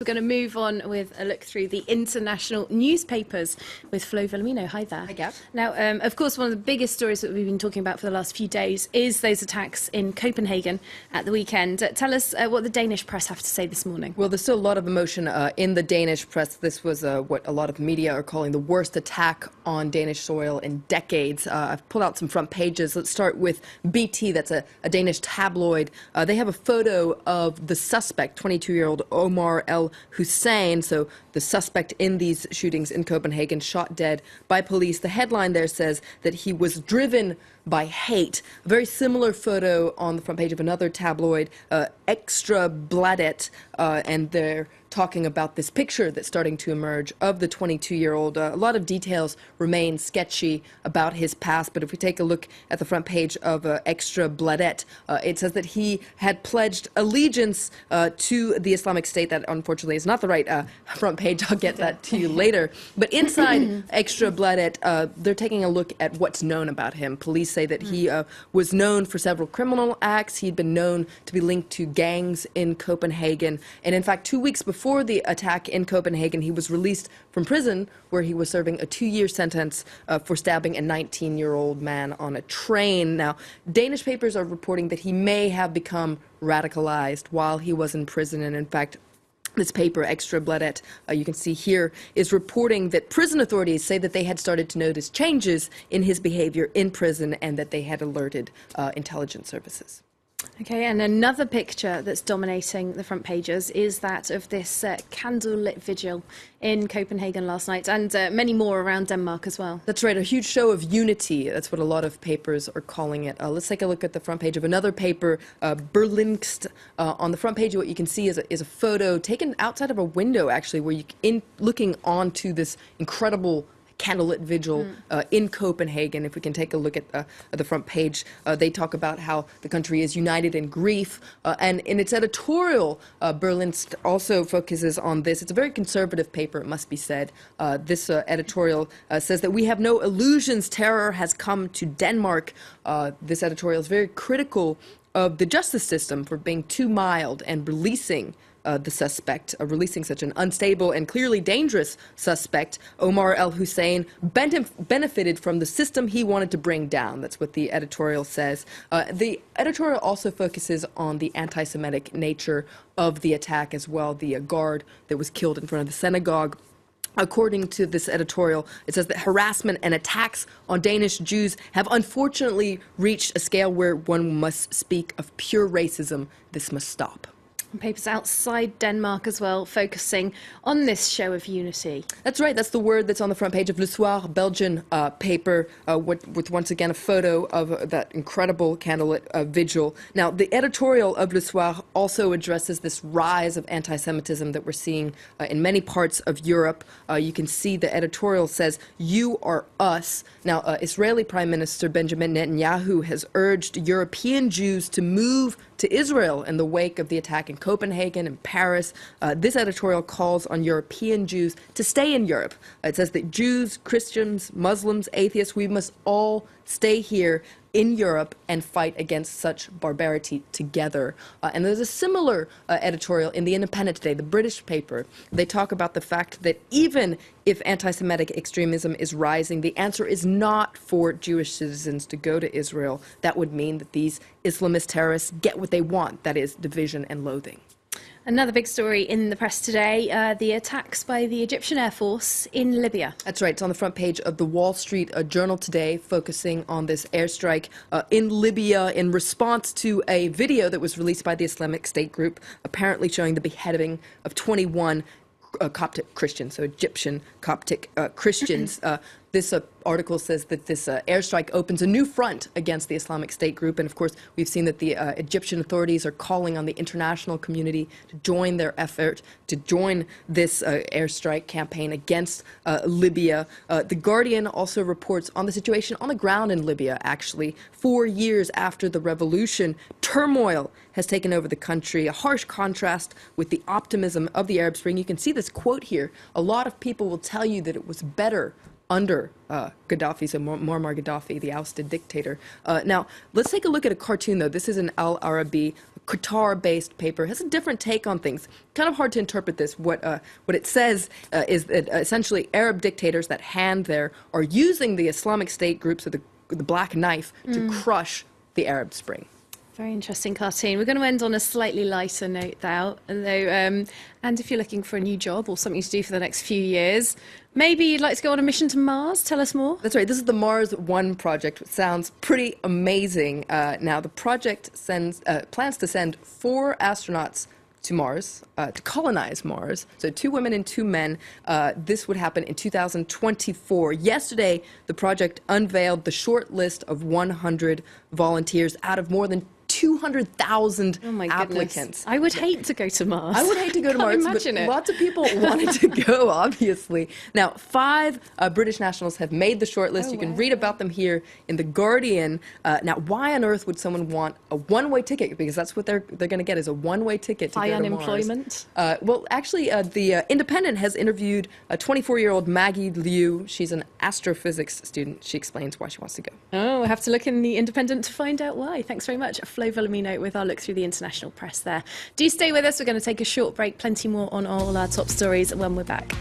We're going to move on with a look through the international newspapers with Flo Villamino. Hi there. Hi, Gab. Now, of course, one of the biggest stories that we've been talking about for the last few days is those attacks in Copenhagen at the weekend. Tell us what the Danish press have to say this morning. Well, there's still a lot of emotion in the Danish press. This was what a lot of media are calling the worst attack on Danish soil in decades. I've pulled out some front pages. Let's start with BT. That's a Danish tabloid. They have a photo of the suspect, 22-year-old Omar Hussein, so the suspect in these shootings in Copenhagen, shot dead by police. The headline there says that he was driven by hate. A very similar photo on the front page of another tabloid, Extra Bladet, and they're talking about this picture that's starting to emerge of the 22-year-old. A lot of details remain sketchy about his past, but if we take a look at the front page of Extra Bladet, it says that he had pledged allegiance to the Islamic State. That unfortunately is not the right front page. I'll get that to you later. But inside Extra Bladet, they're taking a look at what's known about him. Police say that he was known for several criminal acts. He'd been known to be linked to gangs in Copenhagen. And in fact, 2 weeks before the attack in Copenhagen, he was released from prison where he was serving a 2-year sentence for stabbing a 19-year-old man on a train. Now, Danish papers are reporting that he may have become radicalized while he was in prison. And in fact, this paper, Extra Bladet, you can see here, is reporting that prison authorities say that they had started to notice changes in his behavior in prison and that they had alerted intelligence services. Okay, and another picture that's dominating the front pages is that of this candlelit vigil in Copenhagen last night, and many more around Denmark as well. That's right, a huge show of unity. That's what a lot of papers are calling it. Let's take a look at the front page of another paper, Berlingske. On the front page, what you can see is a photo taken outside of a window, actually, where looking onto this incredible candlelit vigil in Copenhagen. If we can take a look at the front page, they talk about how the country is united in grief. And in its editorial, Berlingske also focuses on this. It's a very conservative paper, it must be said. This editorial says that we have no illusions. Terror has come to Denmark. This editorial is very critical of the justice system for being too mild and releasing the suspect, releasing such an unstable and clearly dangerous suspect. Omar Hussein benefited from the system he wanted to bring down. That's what the editorial says. The editorial also focuses on the anti-Semitic nature of the attack as well, the guard that was killed in front of the synagogue. According to this editorial, it says that harassment and attacks on Danish Jews have unfortunately reached a scale where one must speak of pure racism. This must stop. Papers outside Denmark as well, focusing on this show of unity. That's right. That's the word that's on the front page of Le Soir, Belgian paper, with once again a photo of that incredible candlelit vigil. Now, the editorial of Le Soir also addresses this rise of anti-Semitism that we're seeing in many parts of Europe. You can see the editorial says, "You are us." Now, Israeli Prime Minister Benjamin Netanyahu has urged European Jews to move to Israel in the wake of the attack in Copenhagen and Paris. This editorial calls on European Jews to stay in Europe. It says that Jews, Christians, Muslims, atheists, we must all stay here in Europe and fight against such barbarity together. And there's a similar editorial in The Independent today, the British paper. They talk about the fact that even if anti-Semitic extremism is rising, the answer is not for Jewish citizens to go to Israel. That would mean that these Islamist terrorists get what they want, that is, division and loathing. Another big story in the press today, the attacks by the Egyptian Air Force in Libya. That's right. It's on the front page of the Wall Street Journal today, focusing on this airstrike in Libya in response to a video that was released by the Islamic State group, apparently showing the beheading of 21 Coptic Christians, so Egyptian Coptic Christians. This article says that this airstrike opens a new front against the Islamic State group. And of course, we've seen that the Egyptian authorities are calling on the international community to join their effort, to join this airstrike campaign against Libya. The Guardian also reports on the situation on the ground in Libya, actually. 4 years after the revolution, turmoil has taken over the country, a harsh contrast with the optimism of the Arab Spring. You can see this quote here. A lot of people will tell you that it was better under Gaddafi, so Muammar Gaddafi, the ousted dictator. Now, let's take a look at a cartoon, though. This is an Al Arabi Qatar-based paper, has a different take on things. Kind of hard to interpret this. What it says is that essentially Arab dictators that hand there are using the Islamic State groups with the black knife to crush the Arab Spring. Very interesting cartoon. We're going to end on a slightly lighter note, though. And if you're looking for a new job or something to do for the next few years, maybe you'd like to go on a mission to Mars. Tell us more. That's right. This is the Mars One project. It sounds pretty amazing. Now, the project plans to send 4 astronauts to Mars, to colonize Mars. So 2 women and 2 men. This would happen in 2024. Yesterday, the project unveiled the short list of 100 volunteers out of more than 200,000 applicants. I would hate to go to Mars. I would hate to go to Mars, but lots of people wanted to go, obviously. Now, 5 British nationals have made the short list. You can read about them here in The Guardian. Now, why on earth would someone want a one-way ticket? Because that's what they're going to get, is a one-way ticket to go to Mars. High unemployment? Well, actually, the Independent has interviewed a 24-year-old Maggie Liu. She's an astrophysics student. She explains why she wants to go. Oh, we'll have to look in The Independent to find out why. Thanks very much, Flo Volumino, with our look through the international press there. Do stay with us. We're going to take a short break. Plenty more on all our top stories when we're back.